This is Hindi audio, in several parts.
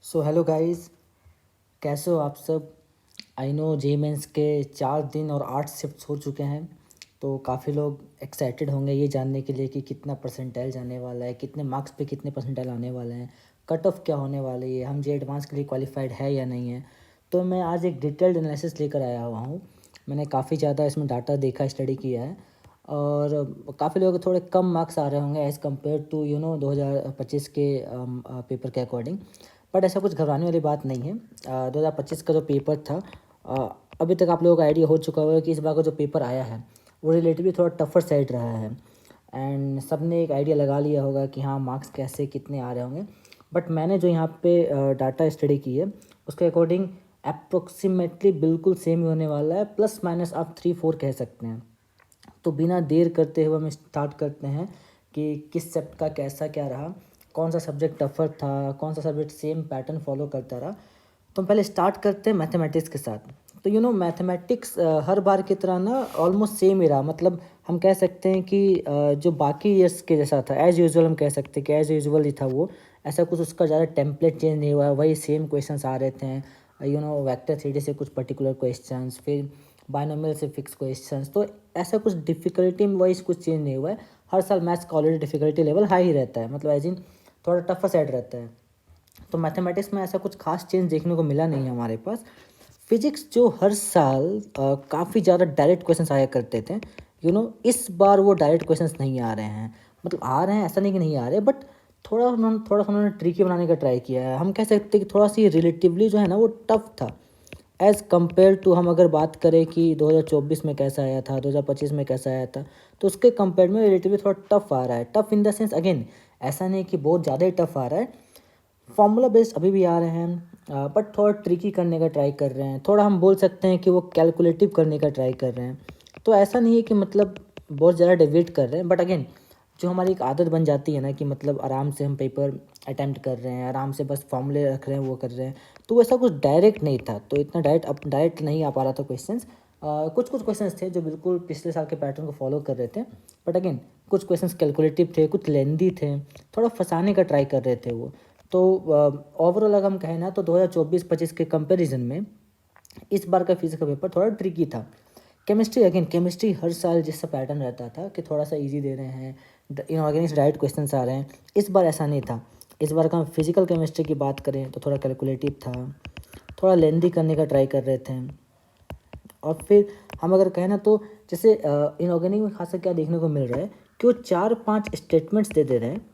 सो हेलो गाइस, कैसे हो आप सब। आई नो जे मेंस के 4 दिन और 8 शिफ्ट्स हो चुके हैं। तो काफ़ी लोग एक्साइटेड होंगे ये जानने के लिए कि कितना परसेंटाइल जाने वाला है, कितने मार्क्स पे कितने परसेंटाइल आने वाले हैं, कट ऑफ क्या होने वाली है, हम जे एडवांस के लिए क्वालिफाइड है या नहीं है। तो मैं आज एक डिटेल्ड एनालिसिस लेकर आया हुआ हूँ। मैंने काफ़ी ज़्यादा इसमें डाटा देखा, स्टडी किया है। और काफ़ी लोगों के थोड़े कम मार्क्स आ रहे होंगे एज़ कम्पेयर टू 2025 के पेपर के अकॉर्डिंग। बट ऐसा कुछ घबराने वाली बात नहीं है। 2025 का जो पेपर था, अभी तक आप लोगों को आइडिया हो चुका होगा कि इस बार का जो पेपर आया है वो रिलेटिवली थोड़ा टफर साइड रहा है। एंड सब ने एक आइडिया लगा लिया होगा कि हाँ मार्क्स कैसे कितने आ रहे होंगे। बट मैंने जो यहाँ पे डाटा स्टडी की है उसके अकॉर्डिंग अप्रोक्सीमेटली बिल्कुल सेम ही होने वाला है, प्लस माइनस आप 3-4 कह सकते हैं। तो बिना देर करते हुए हम स्टार्ट करते हैं कि किस सब्जेक्ट का कैसा क्या रहा, कौन सा सब्जेक्ट टफर था, कौन सा सब्जेक्ट सेम पैटर्न फॉलो करता रहा। तो हम पहले स्टार्ट करते हैं मैथमेटिक्स के साथ। तो मैथमेटिक्स हर बार की तरह ना ऑलमोस्ट सेम ही रहा। मतलब हम कह सकते हैं कि जो बाकी ईयर्स के जैसा था एज़ यूजुअल, हम कह सकते हैं कि एज़ यूजुअल ही था वो। ऐसा कुछ उसका ज़्यादा टेम्पलेट चेंज नहीं हुआ है, वही सेम क्वेश्चंस आ रहे थे। वेक्टर थ्योरी से कुछ पर्टिकुलर क्वेश्चंस, फिर बाइनोमियल से फिक्स क्वेश्चंस। तो ऐसा कुछ डिफ़िकल्टी वाइज कुछ चेंज नहीं हुआ है। हर साल मैथ्स का ऑलरेडी डिफ़िकल्टी लेवल हाई ही रहता है, मतलब एज इन थोड़ा टफर साइड रहता है। तो मैथमेटिक्स में ऐसा कुछ खास चेंज देखने को मिला नहीं है हमारे पास। फिजिक्स जो हर साल काफ़ी ज़्यादा डायरेक्ट क्वेश्चंस आया करते थे, इस बार वो डायरेक्ट क्वेश्चंस नहीं आ रहे हैं। मतलब आ रहे हैं, ऐसा नहीं कि नहीं आ रहे, बट थोड़ा सा उन्होंने ट्रिकी बनाने का ट्राई किया है। हम कह सकते हैं कि थोड़ा सी रिलेटिवली जो है ना वो टफ था एज़ कम्पेयर टू। हम अगर बात करें कि 2024 में कैसा आया था, 2025 में कैसा आया था, तो उसके कंपेयर में रिलेटिवली थोड़ा टफ आ रहा है। Tough in the sense, again ऐसा नहीं कि बहुत ज़्यादा ही टफ आ रहा है। फॉर्मूला बेस्ड अभी भी आ रहे हैं, बट थोड़ा ट्रिकी करने का ट्राई कर रहे हैं। थोड़ा हम बोल सकते हैं कि वो कैलकुलेटिव करने का ट्राई कर रहे हैं। तो ऐसा नहीं है कि मतलब बहुत ज़्यादा डिवेट कर रहे हैं, बट अगेन जो हमारी एक आदत बन जाती है ना कि मतलब आराम से हम पेपर अटैम्प्ट कर रहे हैं, आराम से बस फॉर्मूले रख रहे हैं, वो कर रहे हैं। तो वैसा कुछ डायरेक्ट नहीं था, तो इतना डायरेक्ट नहीं आ पा रहा था क्वेश्चंस। कुछ कुछ क्वेश्चंस थे जो बिल्कुल पिछले साल के पैटर्न को फॉलो कर रहे थे, बट अगेन कुछ क्वेश्चंस कैलकुलेटिव थे, कुछ लेंदी थे, थोड़ा फंसाने का ट्राई कर रहे थे वो। तो ओवरऑल अगर हम कहें ना तो 2024-25 के कंपैरिजन में इस बार का फिजिक्स का पेपर थोड़ा ट्रिकी था। केमिस्ट्री, अगेन केमिस्ट्री हर साल जैसा पैटर्न रहता था कि थोड़ा सा इजी दे रहे हैं, इनऑर्गेनिक डायरेक्ट क्वेश्चंस आ रहे हैं। इस बार ऐसा नहीं था। इस बार का हम फिजिकल केमिस्ट्री की बात करें तो थोड़ा कैलकुलेटिव था, थोड़ा लेंदी करने का ट्राई कर रहे थे। और फिर हम अगर कहें ना तो जैसे इनऑर्गेनिक में खासा क्या देखने को मिल रहा है कि वो 4-5 स्टेटमेंट्स दे रहे हैं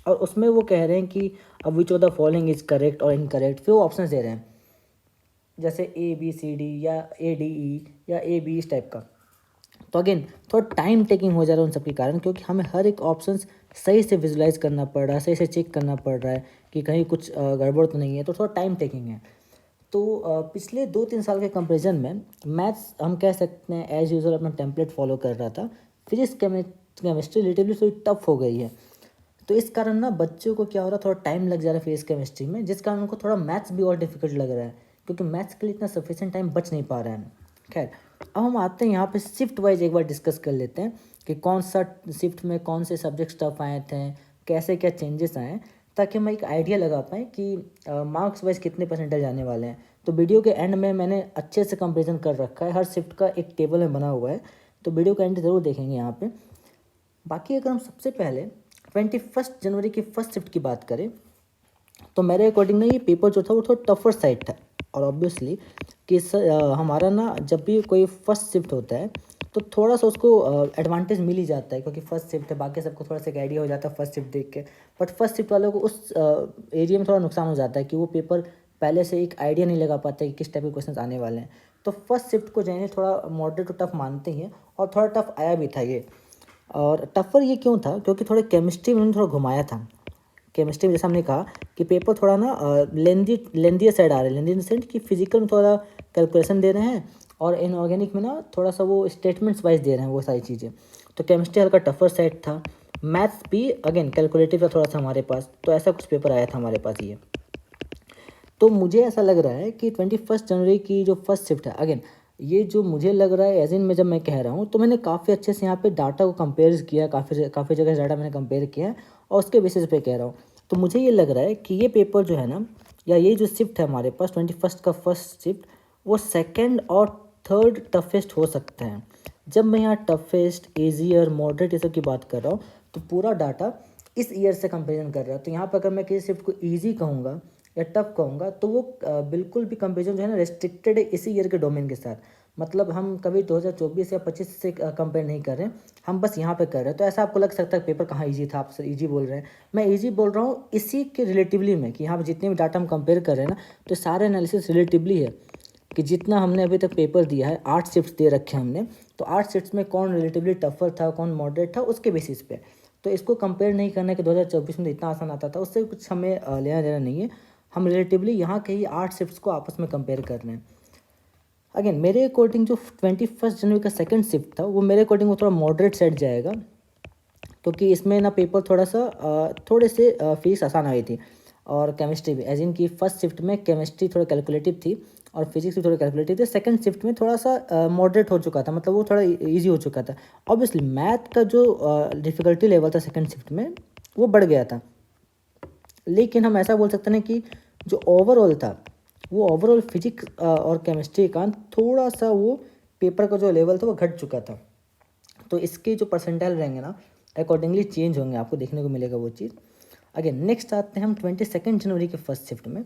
और उसमें वो कह रहे हैं कि अब which of the following is correct और इनकरेक्ट, फिर वो ऑप्शन दे रहे हैं जैसे ABCD या ADE या AB इस टाइप का। तो अगेन थोड़ा टाइम टेकिंग हो जा रहा है उन सब के कारण, क्योंकि हमें हर एक ऑप्शन सही से विजुलाइज करना पड़ रहा है, सही से चेक करना पड़ रहा है कि कहीं कुछ गड़बड़ तो नहीं है। तो थोड़ा टाइम टेकिंग है। तो पिछले 2-3 साल के कंपेरिजन में मैथ्स हम कह सकते हैं एज यूजुअल अपना टेम्पलेट फॉलो कर रहा था। फिजिक्स केमिस्ट्री रिलेटिवली थोड़ी टफ हो गई है। तो इस कारण ना बच्चों को क्या हो रहा है, थोड़ा टाइम लग जा रहा है फिजिक्स केमिस्ट्री में, जिस कारण उनको थोड़ा मैथ्स भी और डिफिकल्ट लग रहा है, क्योंकि मैथ्स के लिए इतना सफिशिएंट टाइम बच नहीं पा रहा है। खैर, अब हम आते हैं यहाँ पे शिफ्ट वाइज एक बार डिस्कस कर लेते हैं कि कौन सा शिफ्ट में कौन से सब्जेक्ट टफ आए थे, कैसे क्या चेंजेस आए, ताकि हम एक आइडिया लगा पाएँ कि मार्क्स वाइज कितने परसेंटेज आने वाले हैं। तो वीडियो के एंड में मैंने अच्छे से कंपेरिजन कर रखा है, हर शिफ्ट का एक टेबल में बना हुआ है। तो वीडियो का एंड ज़रूर देखेंगे यहाँ पे। बाकी अगर हम सबसे पहले 21 जनवरी की फर्स्ट शिफ्ट की बात करें तो मेरे अकॉर्डिंग ना ये पेपर जो था वो थोड़ा टफर साइड था। और ऑब्वियसली कि हमारा ना जब भी कोई फर्स्ट शिफ्ट होता है तो थोड़ा सा उसको एडवांटेज मिल ही जाता है, क्योंकि फर्स्ट शिफ्ट है, बाकी सबको थोड़ा सा एक आइडिया हो जाता है फर्स्ट शिफ्ट देख के। बट फर्स्ट शिफ्ट वालों को उस एरिया में थोड़ा नुकसान हो जाता है कि वो पेपर पहले से एक आइडिया नहीं लगा पाते कि किस टाइप के क्वेश्चन आने वाले हैं। तो फर्स्ट शिफ्ट को जाने थोड़ा मॉडरेट टू टफ मानते हैं, और थोड़ा टफ आया भी था ये। और टफ़र ये क्यों था, क्योंकि थोड़ा केमिस्ट्री में उन्होंने थोड़ा घुमाया था। केमिस्ट्री में जैसा हमने कहा कि पेपर थोड़ा ना लेंदी साइड आ रहा है, लेंदी इन द सेंस कि फिजिकल में थोड़ा कैलकुलेशन दे रहे हैं, और इनऑर्गेनिक में ना थोड़ा सा वो स्टेटमेंट्स वाइज दे रहे हैं वो सारी चीज़ें। तो केमिस्ट्री हल्का टफर साइड था। मैथ्स भी अगेन कैलकुलेटिव था थोड़ा सा हमारे पास। तो ऐसा कुछ पेपर आया था हमारे पास ये। तो मुझे ऐसा लग रहा है कि 21 जनवरी की जो फर्स्ट शिफ्ट है, अगेन ये जो मुझे लग रहा है एज इन में जब मैं कह रहा हूँ तो मैंने काफ़ी अच्छे से यहाँ पे डाटा को कंपेयर किया, काफ़ी जगह से डाटा मैंने कंपेयर किया है और उसके बेसिस पे कह रहा हूँ। तो मुझे ये लग रहा है कि ये पेपर जो है ना, या ये जो शिफ्ट है हमारे पास 21st का फर्स्ट शिफ्ट, वो सेकंड और थर्ड टफेस्ट हो सकता है। जब मैं यहाँ टफेस्ट, ईजियर, मॉडरेट ये सब की बात कर रहा हूँ, तो पूरा डाटा इस ईयर से कंपेरिजन कर रहा है। तो यहाँ पर अगर मैं किसी शिफ्ट को ईजी कहूँगा या टफ कहूँगा, तो वो बिल्कुल भी कंपेरिजन जो है ना रेस्ट्रिक्टेड है इसी ईयर के डोमेन के साथ। मतलब हम कभी 2024 या 25 से कंपेयर नहीं कर रहे हैं, हम बस यहाँ पे कर रहे हैं। तो ऐसा आपको लग सकता है पेपर कहाँ इजी था, आप सर इजी बोल रहे हैं। मैं इजी बोल रहा हूँ इसी के रिलेटिवली में, कि यहाँ पे जितने भी डाटा हम कंपेयर कर रहे हैं ना, तो सारे एनालिसिस रिलेटिवली है कि जितना हमने अभी तक पेपर दिया है, 8 शिफ्ट्स दे रखे हैं हमने, तो 8 शिफ्ट्स में कौन रिलेटिवली टफर था, कौन मॉडरेट था, उसके बेसिस पे। तो इसको कंपेयर नहीं करना कि 2024 में इतना आसान आता था, उससे कुछ हमें लेना देना नहीं है। हम रिलेटिवली यहाँ के ही 8 शिफ्ट्स को आपस में कंपेयर कर रहे हैं। अगेन मेरे अकॉर्डिंग जो 21 जनवरी का सेकंड शिफ्ट था, वो मेरे अकॉर्डिंग वो थोड़ा मॉडरेट सेट जाएगा, क्योंकि इसमें ना पेपर थोड़ा सा थोड़े से फिजिक्स आसान आई थी, और केमिस्ट्री भी, एज इन की फर्स्ट शिफ्ट में केमिस्ट्री थोड़ा कैलकुलेटिव थी और फिजिक्स भी थोड़ा कैलकुलेटिव थी। सेकंड शिफ्ट में थोड़ा सा मॉडरेट हो चुका था, मतलब वो थोड़ा इजी हो चुका था। ऑब्वियसली मैथ का जो डिफ़िकल्टी लेवल था सेकंड शिफ्ट में, वो बढ़ गया था। लेकिन हम ऐसा बोल सकते हैं कि जो ओवरऑल था, वो ओवरऑल फिजिक्स और केमिस्ट्री का थोड़ा सा वो पेपर का जो लेवल था वो घट चुका था। तो इसके जो परसेंटाइल रहेंगे ना, अकॉर्डिंगली चेंज होंगे, आपको देखने को मिलेगा वो चीज़। अगेन नेक्स्ट आते हैं हम 22 जनवरी के फर्स्ट शिफ्ट में।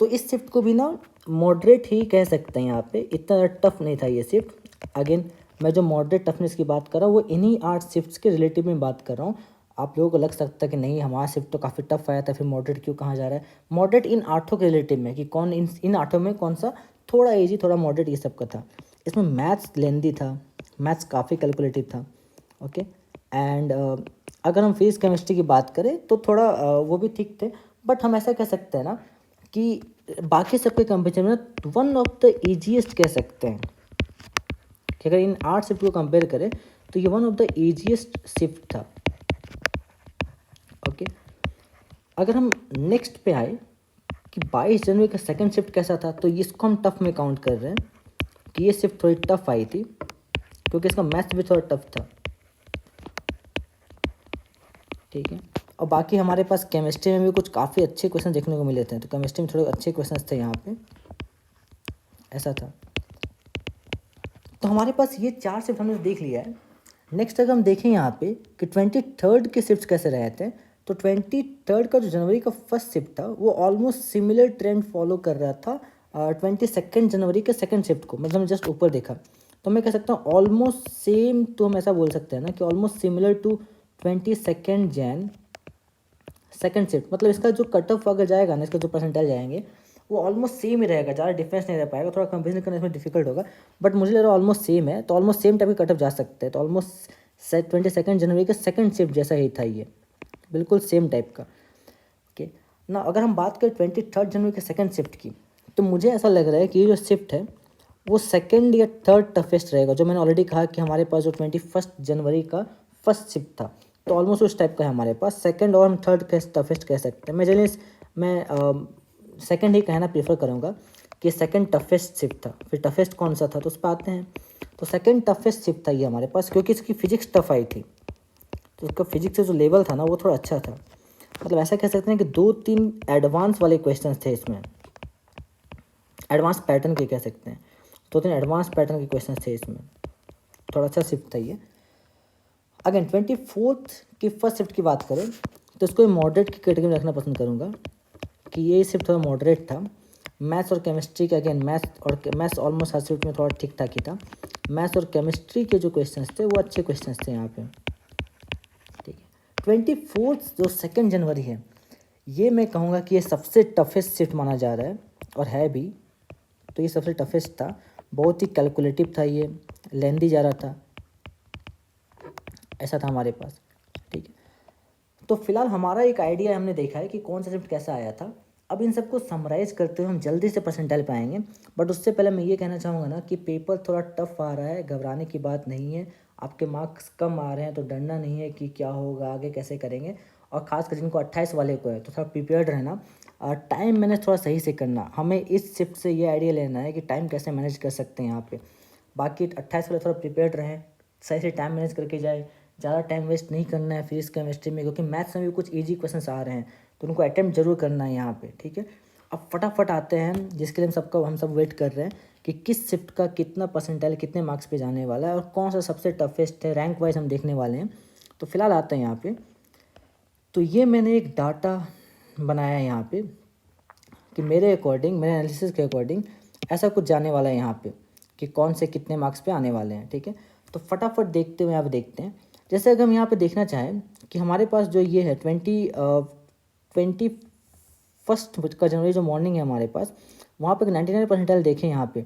तो इस शिफ्ट को भी ना मॉडरेट ही कह सकते हैं, यहाँ पे इतना टफ नहीं था ये शिफ्ट। अगेन मैं जो मॉडरेट टफनेस की बात कर रहा हूँ, वो इन्हीं 8 शिफ्ट्स के रिलेटिव में बात कर रहा हूँ। आप लोगों को लग सकता है कि नहीं हमारा शिफ्ट तो काफ़ी टफ आया था, फिर मॉडरेट क्यों कहा जा रहा है। मॉडरेट इन 8 के रिलेटिव में, कि कौन इन 8 में कौन सा थोड़ा ईजी, थोड़ा मॉडरेट, ये सब का था। इसमें मैथ्स लेंदी था, मैथ्स काफ़ी कैलकुलेटिव था। ओके, एंड अगर हम फिजिक्स केमिस्ट्री की बात करें तो थोड़ा वो भी ठीक थे। बट हम ऐसा कह सकते हैं ना कि बाकी सबके कंपेरिजन में वन ऑफ द ईजीएस्ट कह सकते हैं, कि अगर इन 8 शिफ्ट को कंपेयर करें तो ये one of the easiest shift था। ओके, अगर हम नेक्स्ट पे आए कि 22 जनवरी का सेकंड शिफ्ट कैसा था, तो इसको हम टफ में काउंट कर रहे हैं कि ये शिफ्ट थोड़ी टफ आई थी, क्योंकि इसका मैथ्स भी थोड़ा टफ था। ठीक है, और बाकी हमारे पास केमिस्ट्री में भी कुछ काफ़ी अच्छे क्वेश्चन देखने को मिले थे, तो केमिस्ट्री में थोड़े अच्छे क्वेश्चन थे यहाँ पे, ऐसा था। तो हमारे पास ये 4 शिफ्ट हमने देख लिया है। नेक्स्ट अगर हम देखें यहाँ पे कि 23 के शिफ्ट कैसे रहे थे, तो 23 का जो जनवरी का फर्स्ट शिफ्ट था, वो ऑलमोस्ट सिमिलर ट्रेंड फॉलो कर रहा था 22 जनवरी के सेकंड शिफ्ट को। मतलब जस्ट ऊपर देखा तो मैं कह सकता हूँ ऑलमोस्ट सेम, तो हम ऐसा बोल सकते हैं ना कि almost similar to 22 Jan second shift. मतलब इसका जो कट ऑफ अगर जाएगा ना, इसका जो परसेंटाइल जाएंगे, वो ऑलमोस्ट सेम ही रहेगा, ज़्यादा डिफरेंस नहीं रह पाएगा। थोड़ा कंपेरिजन करना इसमें डिफिकल्ट होगा, बट मुझे लग रहा है ऑलमोस्ट सेम है। तो ऑलमोस्ट सेम टाइप के कट ऑफ जा सकते हैं। तो ऑलमोस्ट 22 जनवरी का सेकंड शिफ्ट जैसा ही था, ये बिल्कुल सेम टाइप का। ओके ना, अगर हम बात करें 23 जनवरी के सेकंड शिफ्ट की, तो मुझे ऐसा लग रहा है कि ये जो शिफ्ट है वो सेकंड या थर्ड टफेस्ट रहेगा। जो मैंने ऑलरेडी कहा कि हमारे पास जो 21 जनवरी का फर्स्ट शिफ्ट था, तो ऑलमोस्ट उस टाइप का है हमारे पास। सेकंड और हम थर्ड के टफेस्ट कह सकते हैं। मैं सेकंड ही कहना प्रीफर करूँगा कि सेकंड टफेस्ट शिफ्ट था। फिर टफेस्ट कौन सा था, तो उस पर आते हैं। तो सेकंड टफेस्ट शिफ्ट था ये हमारे पास, क्योंकि इसकी फिजिक्स टफ आई थी, तो उसका फिजिक्स से जो लेवल था ना, वो थोड़ा अच्छा था। मतलब ऐसा कह सकते हैं कि 2-3 एडवांस वाले क्वेश्चन थे इसमें, एडवांस पैटर्न के कह सकते हैं। 2-3 एडवांस पैटर्न के क्वेश्चन थे इसमें, थोड़ा अच्छा शिफ्ट था ये। अगेन 24 की फर्स्ट शिफ्ट की बात करें तो इसको मॉडरेट की कैटेगरी में रखना पसंद करूँगा, कि ये शिफ्ट थोड़ा मॉडरेट था। मैथ्स और केमिस्ट्री का, अगेन मैथ्स ऑलमोस्ट हर शिफ्ट में थोड़ा ठीक ठाक ही था। मैथ्स और केमिस्ट्री के जो क्वेश्चंस थे वो अच्छे क्वेश्चंस थे यहाँ पे। ठीक है, 24 जो सेकेंड जनवरी है, ये मैं कहूँगा कि ये सबसे टफेस्ट शिफ्ट माना जा रहा है, और है भी। तो ये सबसे टफेस्ट था, बहुत ही कैलकुलेटिव था, ये लेंदी जा रहा था, ऐसा था हमारे पास। ठीक है, तो फिलहाल हमारा एक आइडिया हमने देखा है कि कौन सा शिफ्ट कैसा आया था। अब इन सबको समराइज़ करते हुए हम जल्दी से परसेंटाइल पाएंगे। बट उससे पहले मैं ये कहना चाहूँगा ना कि पेपर थोड़ा टफ आ रहा है, घबराने की बात नहीं है। आपके मार्क्स कम आ रहे हैं तो डरना नहीं है कि क्या होगा आगे, कैसे करेंगे। और ख़ासकर जिनको 28 वाले को है तो थोड़ा प्रिपेयर्ड रहना, और टाइम मैनेज थोड़ा सही से करना। हमें इस शिफ्ट से ये आइडिया लेना है कि टाइम कैसे मैनेज कर सकते हैं यहाँ पे। बाकी 28 वाले थोड़ा प्रिपेयर्ड रहें, सही से टाइम मैनेज करके जाए। ज़्यादा टाइम वेस्ट नहीं करना है फिजिक्स केमिस्ट्री में, क्योंकि मैथ्स में भी कुछ इजी क्वेश्चंस आ रहे हैं। तो उनको अटैम्प्ट जरूर करना है यहाँ पे, ठीक है। अब फटाफट आते हैं जिसके लिए हम सब वेट कर रहे हैं कि किस शिफ्ट का कितना परसेंटाइल कितने मार्क्स पे जाने वाला है और कौन सा सबसे टफेस्ट है, रैंक वाइज हम देखने वाले हैं। तो फिलहाल आते हैं यहाँ पे। तो ये मैंने एक डाटा बनाया है यहाँ पे कि मेरे अकॉर्डिंग, मेरे एनालिसिस के अकॉर्डिंग ऐसा कुछ जाने वाला है यहाँ पे कि कौन से कितने मार्क्स पे आने वाले हैं, ठीक है। तो फटाफट देखते हुए यहाँ पे देखते हैं। जैसे अगर हम यहाँ पे देखना चाहें कि हमारे पास जो ये है 21 का जनवरी जो मॉर्निंग है हमारे पास, वहाँ पे 99 परसेंटाइल देखें यहाँ पे,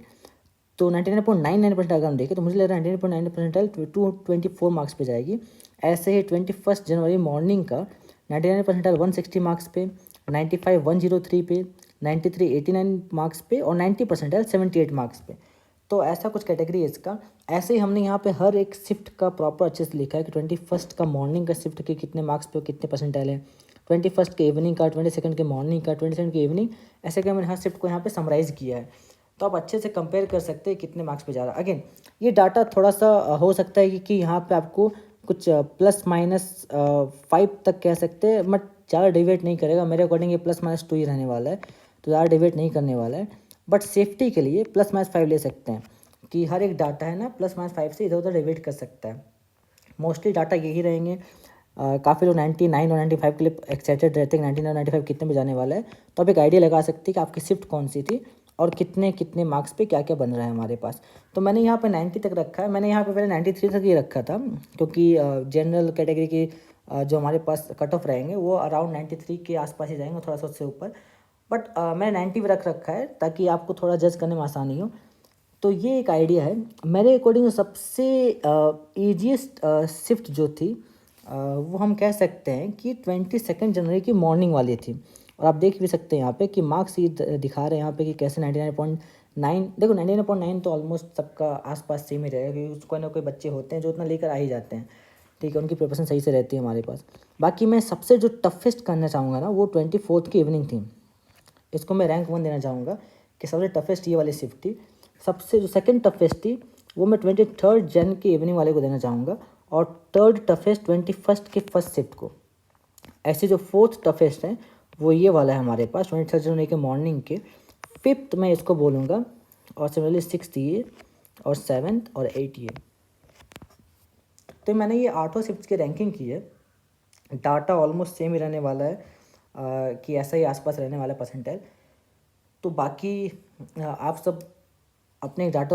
तो 99.99% अगर हम देखें तो मुझे लग रहा है 99.9 परसेंटाइल 224 मार्क्स पे जाएगी। ऐसे ही 21 जनवरी मॉर्निंग का 99 परसेंटाइल 160 मार्क्स पे, 95 103 पे, 93 89 मार्क्स पे और 90 परसेंटाइल 78 मार्क्स पे। तो ऐसा कुछ कैटेगरी है इसका। ऐसे ही हमने यहाँ पे हर एक शिफ्ट का प्रॉपर अच्छे से लिखा है कि 21 का मॉर्निंग का शिफ्ट के कितने मार्क्स पे और कितने परसेंटाइल है, 21 के इवनिंग का, 22 के मॉर्निंग का, 27 के इवनिंग, ऐसे कि मैंने हर शिफ्ट को यहाँ पे समराइज़ किया है। तो आप अच्छे से कंपेयर कर सकते हैं कितने मार्क्स पे जा रहा है। अगेन ये डाटा थोड़ा सा हो सकता है कि यहाँ पे आपको कुछ +- 5 तक कह सकते हैं, बट ज़्यादा डिवेट नहीं करेगा। मेरे अकॉर्डिंग ये +-2 ही रहने वाला है, तो ज़्यादा डिवेट नहीं करने वाला है। बट सेफ्टी के लिए +-5 ले सकते हैं कि हर एक डाटा है ना +-5 से इधर उधर डिवेट कर सकता है। मोस्टली डाटा यही रहेंगे। काफ़ी लोग 99 और 95 के लिए एक्साइटेड रहते हैं कि 99 और 95 कितने में जाने वाला है। तो आप एक आइडिया लगा सकते हैं कि आपकी शिफ्ट कौन सी थी और कितने कितने मार्क्स पे क्या क्या बन रहा है हमारे पास। तो मैंने यहाँ पे 90 तक रखा है। मैंने यहाँ पे पहले 93 तक ही रखा था, क्योंकि जनरल कैटेगरी की जो हमारे पास कट ऑफ रहेंगे वो अराउंड 93 के आसपास ही जाएंगे, थोड़ा सा उससे ऊपर। बट मैंने 90 पे रख रखा है ताकि आपको थोड़ा जज करने में आसानी हो। तो ये एक आइडिया है मेरे अकॉर्डिंग। सबसे ईजीएस्ट शिफ्ट जो थी वो हम कह सकते हैं कि 22 जनवरी की मॉर्निंग वाली थी। और आप देख भी सकते हैं यहाँ पे कि मार्क्स ये दिखा रहे हैं यहाँ पे कि कैसे 99.9, देखो 99.9 तो ऑलमोस्ट सबका आसपास सेम ही रहेगा, क्योंकि कोई ना कोई बच्चे होते हैं जो उतना लेकर आ ही जाते हैं, ठीक है, उनकी प्रिपरेशन सही से रहती है हमारे पास। बाकी मैं सबसे जो टफेस्ट करना चाहूँगा ना वो 24 की इवनिंग थी। इसको मैं रैंक 1 देना चाहूँगा कि सबसे टफेस्ट ये वाली शिफ्ट थी। सबसे जो सेकंड टफेस्ट थी वो मैं 23 जन की इवनिंग वाले को देना चाहूँगा, और थर्ड टफेस्ट 21 के फर्स्ट शिफ्ट को। ऐसे जो फोर्थ टफेस्ट है वो ये वाला है हमारे पास 23 जनवरी के मॉर्निंग के। फिफ्थ मैं इसको बोलूँगा, और सिमिलरली 6th ये, और 7th और 8th ये। तो मैंने ये 8 शिफ्ट की रैंकिंग की है। डाटा ऑलमोस्ट सेम ही रहने वाला है, कि ऐसा ही आसपास रहने वाला परसेंटाइल। तो बाकी आप सब अपने डाटा